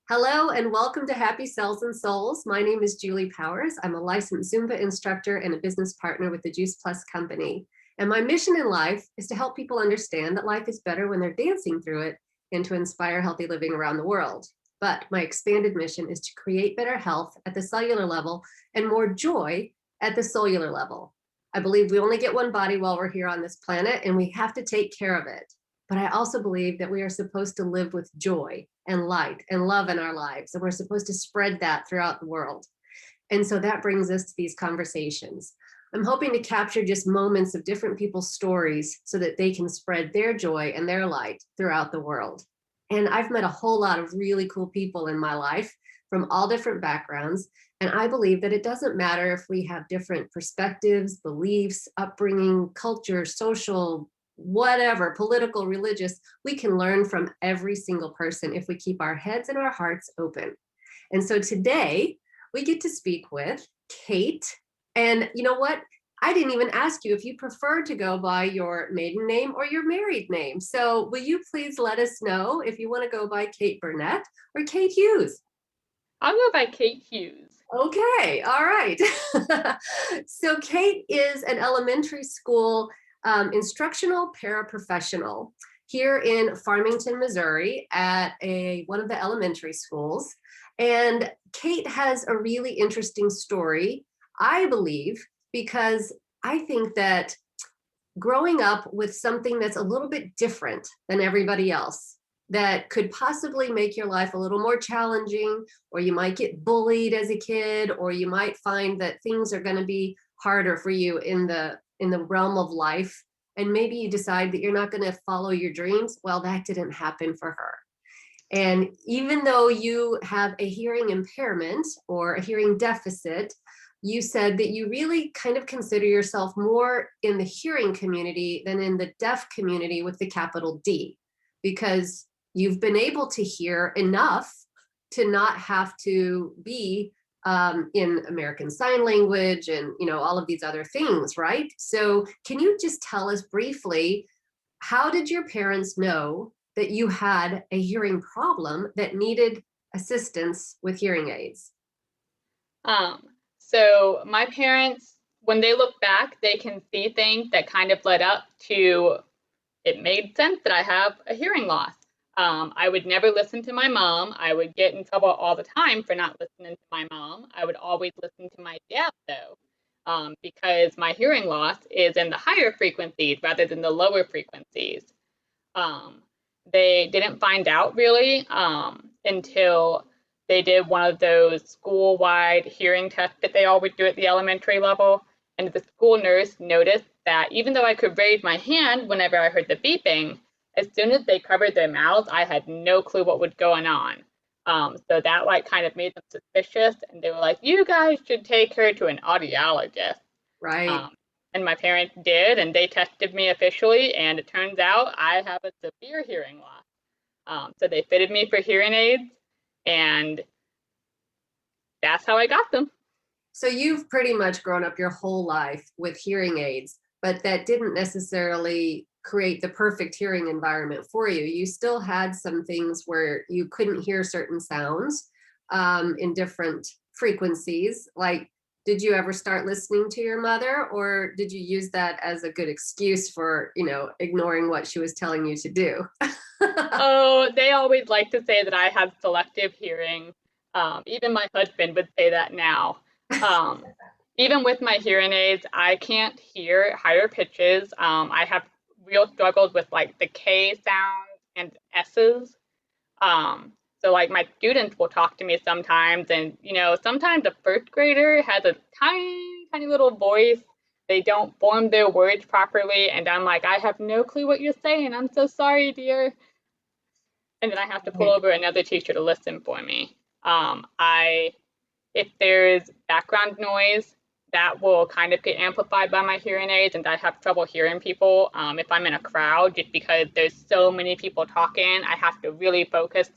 Hello and welcome to Happy Cells and Souls. My name is Julie Powers. I'm a licensed Zumba instructor and a business partner with the Juice Plus company. And my mission in life is to help people understand that life is better when they're dancing through it and to inspire healthy living around the world. But my expanded mission is to create better health at the cellular level and more joy at the cellular level. I believe we only get one body while we're here on this planet and we have to take care of it. But I also believe that we are supposed to live with joy and light and love in our lives. And we're supposed to spread that throughout the world. And so that brings us to these conversations. I'm hoping to capture just moments of different people's stories so that they can spread their joy and their light throughout the world. And I've met a whole lot of really cool people in my life from all different backgrounds. And I believe that it doesn't matter if we have different perspectives, beliefs, upbringing, culture, social, whatever, political, religious, we can learn from every single person if we keep our heads and our hearts open. And so today we get to speak with Kate. And you know what? I didn't even ask you if you prefer to go by your maiden name or your married name. So will you please let us know if you want to go by Kate Burnette or Kate Hughes? I'll go by Kate Hughes. Okay, all right. So Kate is an elementary school instructional paraprofessional here in Farmington, Missouri at one of the elementary schools. And Kate has a really interesting story, I believe, because I think that growing up with something that's a little bit different than everybody else, that could possibly make your life a little more challenging, or you might get bullied as a kid, or you might find that things are going to be harder for you in the realm of life, and maybe you decide that you're not going to follow your dreams. Well, that didn't happen for her. And even though you have a hearing impairment or a hearing deficit, you said that you really kind of consider yourself more in the hearing community than in the deaf community with the capital D, because you've been able to hear enough to not have to be in American Sign Language and all of these other things, right? So can you just tell us briefly, how did your parents know that you had a hearing problem that needed assistance with hearing aids? Um, so my parents, when they look back, they can see things that kind of led up to it made sense that I have a hearing loss. I would never listen to my mom. I would get in trouble all the time for not listening to my mom. I would always listen to my dad, though, because my hearing loss is in the higher frequencies rather than the lower frequencies. Um, they didn't find out really until they did one of those school-wide hearing tests that they always do at the elementary level. And the school nurse noticed that even though I could raise my hand whenever I heard the beeping, as soon as they covered their mouths, I had no clue what was going on. So that like kind of made them suspicious, and they were like, "You guys should take her to an audiologist." Right. Um, and my parents did, and they tested me officially, and it turns out I have a severe hearing loss. So they fitted me for hearing aids, and that's how I got them. So you've pretty much grown up your whole life with hearing aids, but that didn't necessarily create the perfect hearing environment for you. You still had some things where you couldn't hear certain sounds in different frequencies. Like, did you ever start listening to your mother, or did you use that as a good excuse for, ignoring what she was telling you to do? Oh, they always like to say that I have selective hearing. Even my husband would say that now. Um, Even with my hearing aids, I can't hear higher pitches. I have real struggles with like the K sounds and S's. So like my students will talk to me sometimes, and sometimes a first grader has a tiny, tiny little voice. They don't form their words properly, and I'm like, I have no clue what you're saying. I'm so sorry, dear. And then I have to pull over another teacher to listen for me. I If there's background noise, that will kind of get amplified by my hearing aids, and I have trouble hearing people if I'm in a crowd, just because there's so many people talking. I have to really focus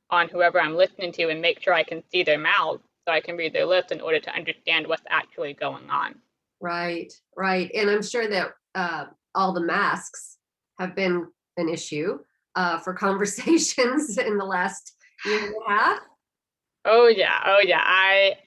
on whoever I'm listening to and make sure I can see their mouth so I can read their lips in order to understand what's actually going on. Right, right. And I'm sure that all the masks have been an issue for conversations in the last year and a half. Oh yeah, oh yeah. I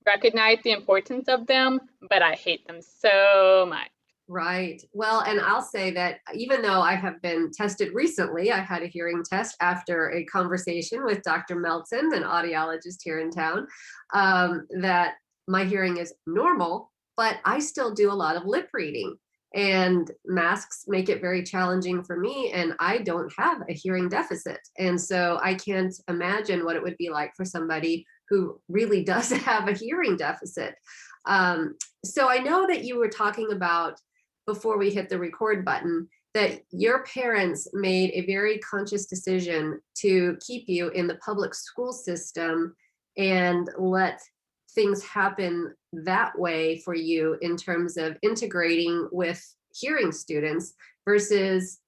recognize the importance of them, but I hate them so much. Right. Well, and I'll say that even though I have been tested recently, I had a hearing test after a conversation with Dr. Melton, an audiologist here in town, that my hearing is normal, but I still do a lot of lip reading. And masks make it very challenging for me, and I don't have a hearing deficit. And so I can't imagine what it would be like for somebody who really does have a hearing deficit. So I know that you were talking about before we hit the record button that your parents made a very conscious decision to keep you in the public school system and let things happen that way for you in terms of integrating with hearing students versus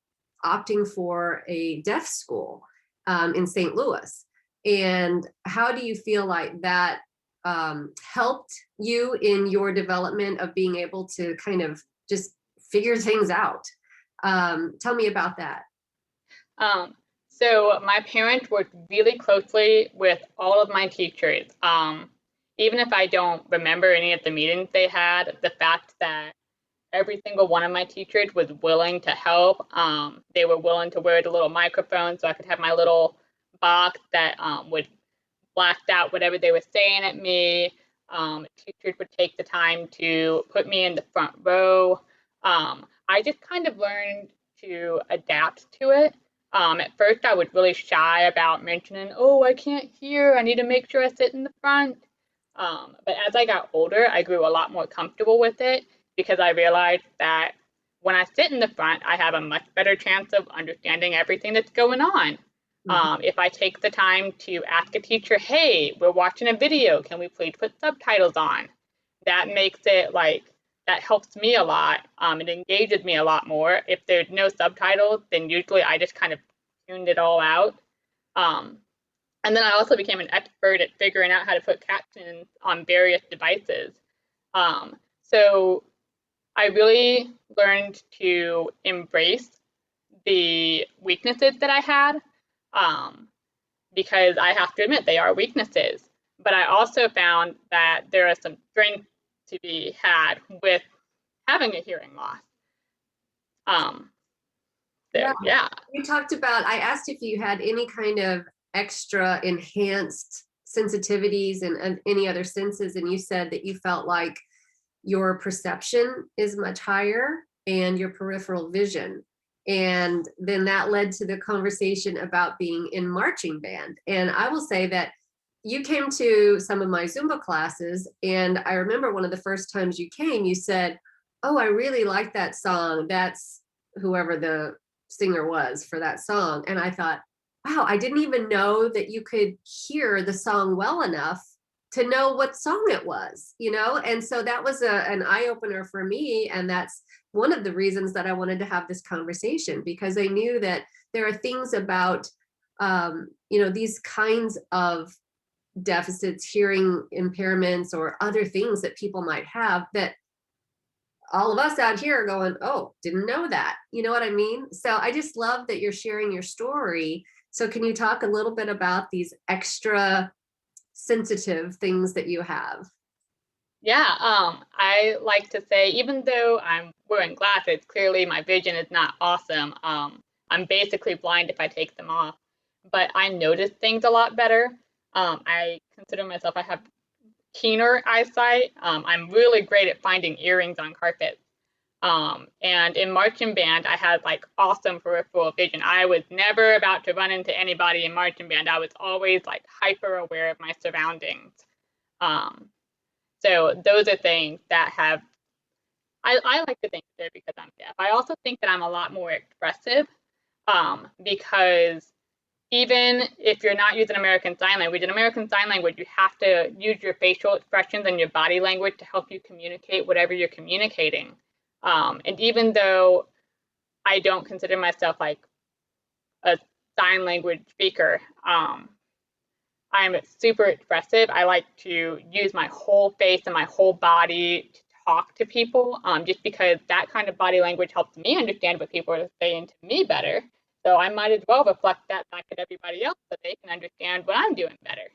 opting for a deaf school in St. Louis. And how do you feel like that helped you in your development of being able to kind of just figure things out? Tell me about that. Um, so my parents worked really closely with all of my teachers. Even if I don't remember any of the meetings they had, the fact that every single one of my teachers was willing to help. They were willing to wear the little microphone so I could have my little box that would blast out whatever they were saying at me. Teachers would take the time to put me in the front row. I just kind of learned to adapt to it. At first, I was really shy about mentioning, oh, I can't hear. I need to make sure I sit in the front. But as I got older, I grew a lot more comfortable with it because I realized that when I sit in the front, I have a much better chance of understanding everything that's going on. Mhm. If I take the time to ask a teacher, hey, we're watching a video, can we please put subtitles on? That makes it like, that helps me a lot. It engages me a lot more. If there's no subtitles, then usually I just kind of tuned it all out. Um, and then I also became an expert at figuring out how to put captions on various devices. So I really learned to embrace the weaknesses that I had. Um, because I have to admit they are weaknesses. But I also found that there are some strengths to be had with having a hearing loss. Um, Yeah, so yeah, you talked about, I asked if you had any kind of extra enhanced sensitivities and any other senses, and you said that you felt like your perception is much higher and your peripheral vision. And then that led to the conversation about being in marching band. And I will say that you came to some of my Zumba classes, and I remember one of the first times you came, you said, oh, I really like that song. That's whoever the singer was for that song. And I thought, wow, I didn't even know that you could hear the song well enough to know what song it was, you know? And so that was an eye opener for me. And that's one of the reasons that I wanted to have this conversation, because I knew that there are things about, these kinds of deficits, hearing impairments, or other things that people might have that all of us out here are going, oh, didn't know that. You know what I mean? So I just love that you're sharing your story. So can you talk a little bit about these extra sensitive things that you have? yeah. I like to say, even though I'm wearing glasses, clearly my vision is not awesome. I'm basically blind if I take them off, but I notice things a lot better. I consider myself, I have keener eyesight. I'm really great at finding earrings on carpet. And in marching band, I had like awesome peripheral vision. I was never about to run into anybody in marching band. I was always like hyper aware of my surroundings. Um, so those are things that have, I like to think they're because I'm deaf. I also think that I'm a lot more expressive because even if you're not using American Sign Language, in American Sign Language, you have to use your facial expressions and your body language to help you communicate whatever you're communicating. And even though I don't consider myself like a sign language speaker, I'm super expressive. I like to use my whole face and my whole body to talk to people, just because that kind of body language helps me understand what people are saying to me better. So I might as well reflect that back at everybody else so they can understand what I'm doing better.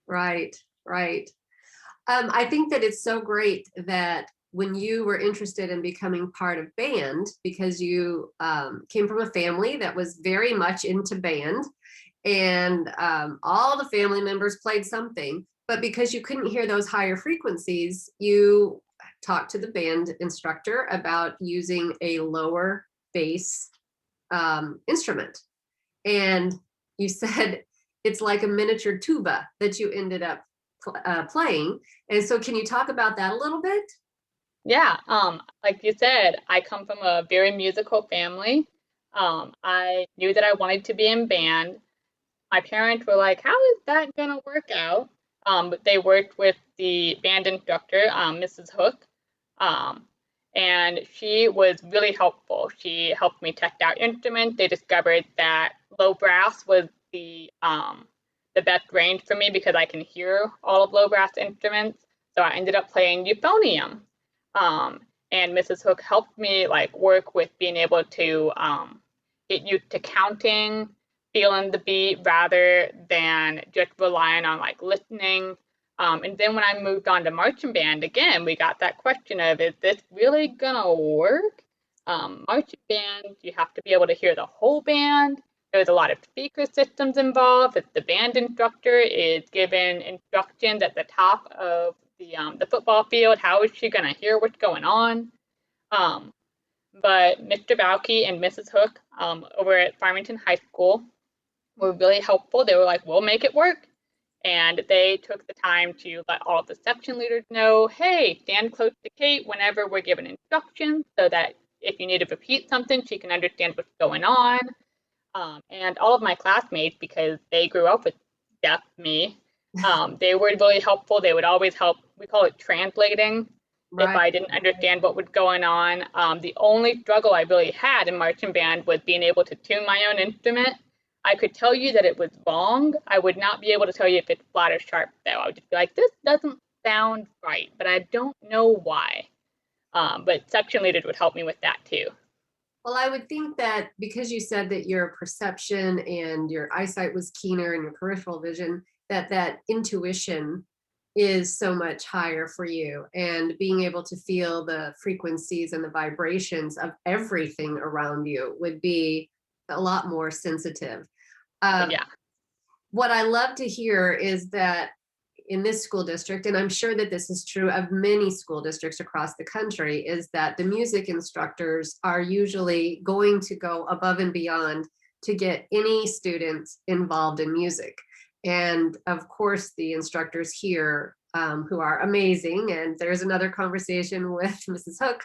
Right, right. I think that it's so great that when you were interested in becoming part of band, because you came from a family that was very much into band, and all the family members played something, but because you couldn't hear those higher frequencies, you talked to the band instructor about using a lower bass instrument. And you said it's like a miniature tuba that you ended up playing. And so, can you talk about that a little bit? Yeah, like you said, I come from a very musical family. I knew that I wanted to be in band. My parents were like, "How is that gonna work out?" But they worked with the band instructor, Mrs. Hook, um, and she was really helpful. She helped me test out instruments. They discovered that low brass was the best range for me because I can hear all of low brass instruments. So I ended up playing euphonium. And Mrs. Hook helped me like work with being able to get used to counting, feeling the beat rather than just relying on like listening. And then when I moved on to marching band, again, we got that question of, is this really gonna work? Marching band, you have to be able to hear the whole band. There's a lot of speaker systems involved. If the band instructor is given instructions at the top of the football field, how is she gonna hear what's going on? Um, but Mr. Balke and Mrs. Hook over at Farmington High School were really helpful. They were like, we'll make it work. And they took the time to let all of the section leaders know, hey, stand close to Kate whenever we're given instructions so that if you need to repeat something, she can understand what's going on. And all of my classmates, because they grew up with deaf me, they were really helpful. They would always help. We call it translating if Right. I didn't understand what was going on. The only struggle I really had in marching band was being able to tune my own instrument. I could tell you that it was wrong. I would not be able to tell you if it's flat or sharp, though. I would just be like, this doesn't sound right, but I don't know why. But section leaders would help me with that too. Well, I would think that because you said that your perception and your eyesight was keener and your peripheral vision, that that intuition is so much higher for you, and being able to feel the frequencies and the vibrations of everything around you would be a lot more sensitive. Oh, Um, yeah. what I love to hear is that in this school district, and I'm sure that this is true of many school districts across the country, is that the music instructors are usually going to go above and beyond to get any students involved in music. And of course, the instructors here who are amazing. And there's another conversation with Mrs. Hook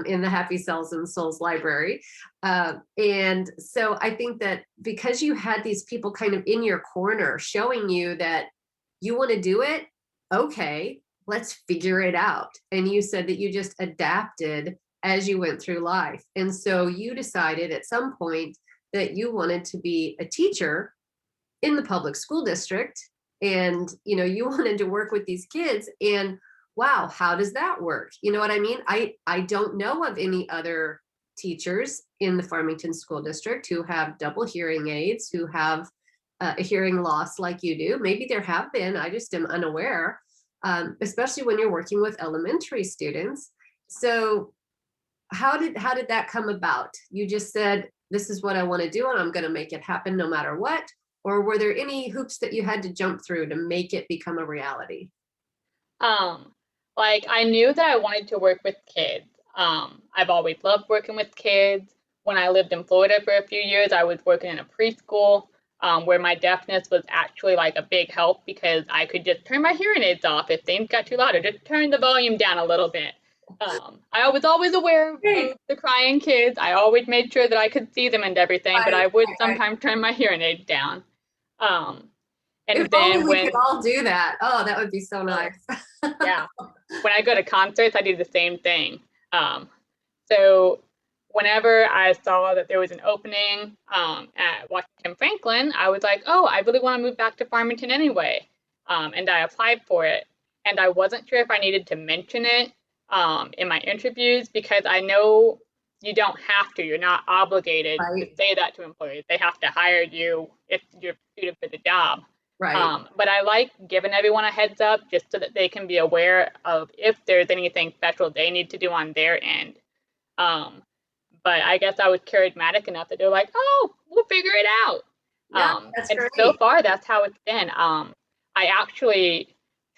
in the Happy Cells and Souls library. And so I think that because you had these people kind of in your corner showing you that you want to do it, okay, let's figure it out. And you said that you just adapted as you went through life. And so you decided at some point that you wanted to be a teacher in the public school district, and you wanted to work with these kids. And wow, how does that work? You know what I mean? I don't know of any other teachers in the Farmington School District who have double hearing aids, who have a hearing loss like you do. Maybe there have been, I just am unaware, especially when you're working with elementary students. So how did that come about? You just said, this is what I want to do, and I'm going to make it happen no matter what? Or were there any hoops that you had to jump through to make it become a reality? Um, like I knew that I wanted to work with kids. I've always loved working with kids. When I lived in Florida for a few years, I was working in a preschool where my deafness was actually like a big help because I could just turn my hearing aids off if things got too loud, or just turn the volume down a little bit. I was always aware Great. of the crying kids. I always made sure that I could see them and everything, but Right, I would right. sometimes turn my hearing aids down. Um, If and only then we could when, all do that. Oh, that would be so oh, nice. yeah, when I go to concerts, I do the same thing. Um, so whenever I saw that there was an opening at Washington Franklin, I was like, oh, I really want to move back to Farmington anyway. And I applied for it. And I wasn't sure if I needed to mention it in my interviews because I know you don't have to. You're not obligated to Right. say that to employers. They have to hire you if you're suited for the job. Right. But I like giving everyone a heads up just so that they can be aware of if there's anything special they need to do on their end. Um, but I guess I was charismatic enough that they're like, "Oh, we'll figure it out." Yeah, that's And so great. far, that's how it's been. I actually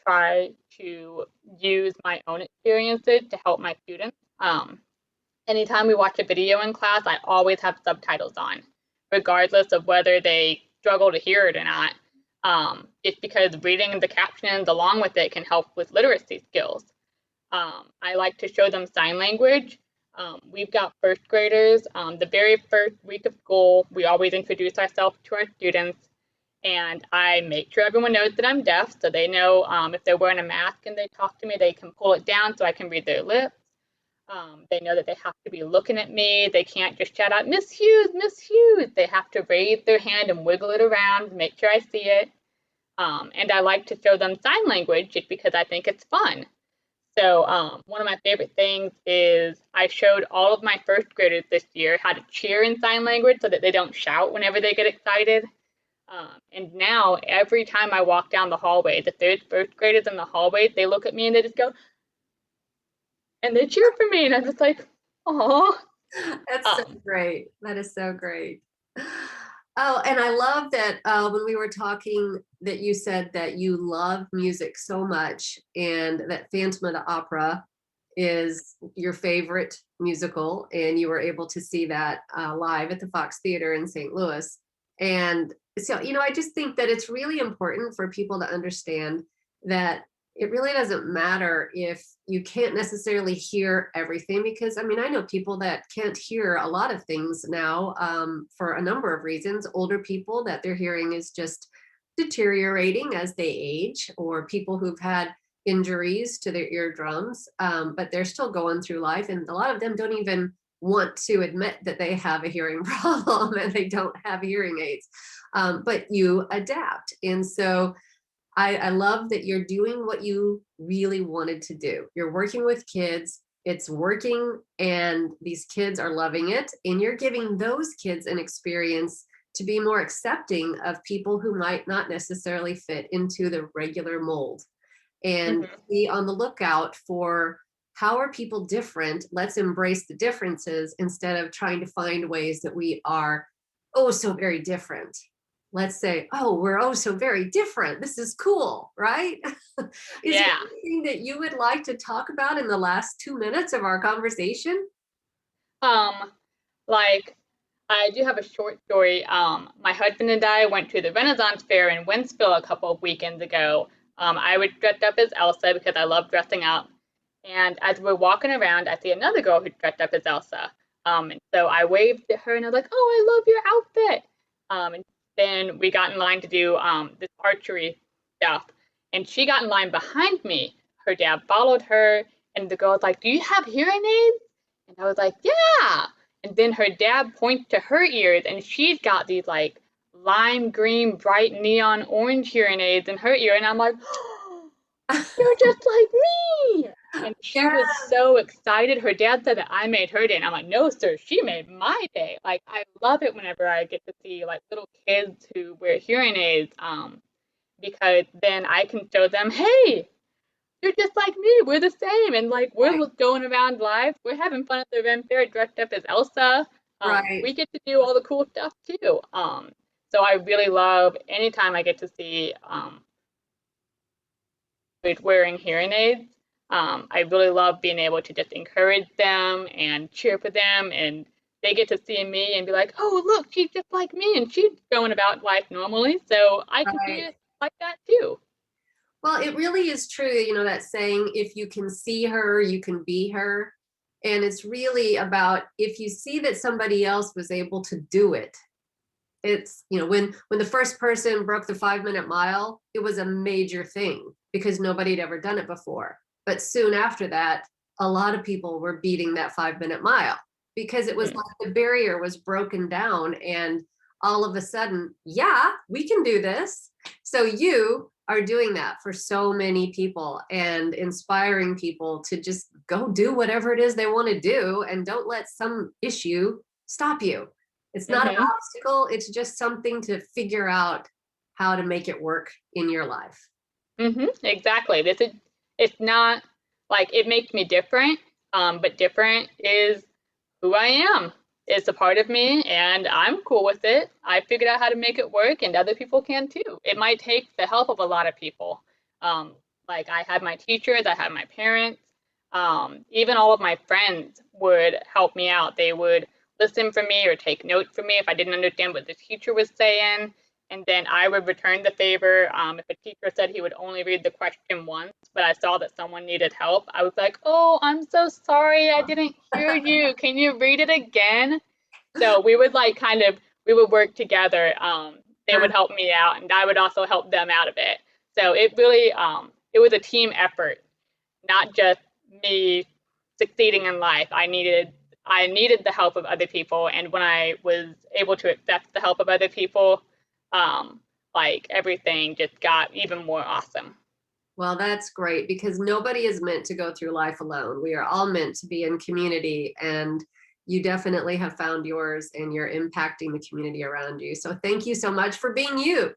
try to use my own experiences to help my students. Anytime we watch a video in class, I always have subtitles on, regardless of whether they struggle to hear it or not. It's because reading the captions along with it can help with literacy skills. I like to show them sign language. We've got first graders. The very first week of school, we always introduce ourselves to our students, and I make sure everyone knows that I'm deaf, so they know if they're wearing a mask and they talk to me, they can pull it down so I can read their lips. They know that they have to be looking at me. They can't just shout out, Miss Hughes, Miss Hughes. They have to raise their hand and wiggle it around, make sure I see it. And I like to show them sign language just because I think it's fun. So one of my favorite things is I showed all of my first graders this year how to cheer in sign language so that they don't shout whenever they get excited. And now every time I walk down the hallway, the third first graders in the hallway, they look at me and they just go, and they cheer for me. And I'm just like, oh. That's so Um, great. That is so great. Oh, and I love that when we were talking that you said that you love music so much and that Phantom of the Opera is your favorite musical, and you were able to see that live at the Fox Theater in St. Louis. And so, I just think that it's really important for people to understand that it really doesn't matter if you can't necessarily hear everything, because I know people that can't hear a lot of things now for a number of reasons. Older people that their hearing is just deteriorating as they age, or people who've had injuries to their eardrums, but they're still going through life, and a lot of them don't even want to admit that they have a hearing problem and they don't have hearing aids, but you adapt. And so I love that you're doing what you really wanted to do. You're working with kids, it's working, and these kids are loving it. And you're giving those kids an experience to be more accepting of people who might not necessarily fit into the regular mold. And mhm. be on the lookout for how are people different? Let's embrace the differences instead of trying to find ways that we are oh so very different. Let's say, oh, we're oh so very different. This is cool, right? Is there Yeah. anything that you would like to talk about in the last 2 minutes of our conversation? Um, like I do have a short story. My husband and I went to the Renaissance Fair in Wentzville a couple of weekends ago. I was dressed up as Elsa because I love dressing up. And as we're walking around, I see another girl who's dressed up as Elsa. And so I waved at her and I was like, "Oh, I love your outfit." And then we got in line to do this archery stuff. And she got in line behind me. Her dad followed her, and the girl was like, "Do you have hearing aids?" And I was like, "Yeah." And then her dad points to her ears, and she's got these like lime green, bright neon orange hearing aids in her ear. And I'm like, "You're just like me." And she Yeah, was so excited. Her dad said that I made her day. And I'm like, "No, sir, she made my day." Like, I love it whenever I get to see like little kids who wear hearing aids, because then I can show them, "Hey, you're just like me. We're the same." And like, we're right, going around live. We're having fun at the event fair dressed up as Elsa. right. We get to do all the cool stuff too. So I really love anytime I get to see kids wearing hearing aids. I really love being able to just encourage them and cheer for them, and they get to see me and be like, "Oh, look, she's just like me, and she's going about life normally, so I can be Right. like that too." Well, it really is true, that saying, if you can see her, you can be her. And it's really about if you see that somebody else was able to do it. It's, when the first person broke the 5 minute mile, it was a major thing because nobody had ever done it before. But soon after that, a lot of people were beating that 5 minute mile because it was Mhm. like the barrier was broken down, and all of a sudden, yeah, we can do this. So you are doing that for so many people and inspiring people to just go do whatever it is they want to do, and don't let some issue stop you. It's not an Mhm. obstacle, it's just something to figure out how to make it work in your life. Exactly. It's not like it makes me different, but different is who I am. It's a part of me, and I'm cool with it. I figured out how to make it work, and other people can too. It might take the help of a lot of people. Um, like I had my teachers, I had my parents, even all of my friends would help me out. They would listen for me or take notes for me if I didn't understand what the teacher was saying. And then I would return the favor. If a teacher said he would only read the question once, but I saw that someone needed help, I was like, "Oh, I'm so sorry, I didn't hear you. Can you read it again?" So we would like we would work together. They would help me out, and I would also help them out of it. So it really it was a team effort, not just me succeeding in life. I needed the help of other people, and when I was able to accept the help of other people, um, like everything just got even more awesome. Well, that's great because nobody is meant to go through life alone. We are all meant to be in community, and you definitely have found yours and you're impacting the community around you. So thank you so much for being you.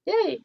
Yay!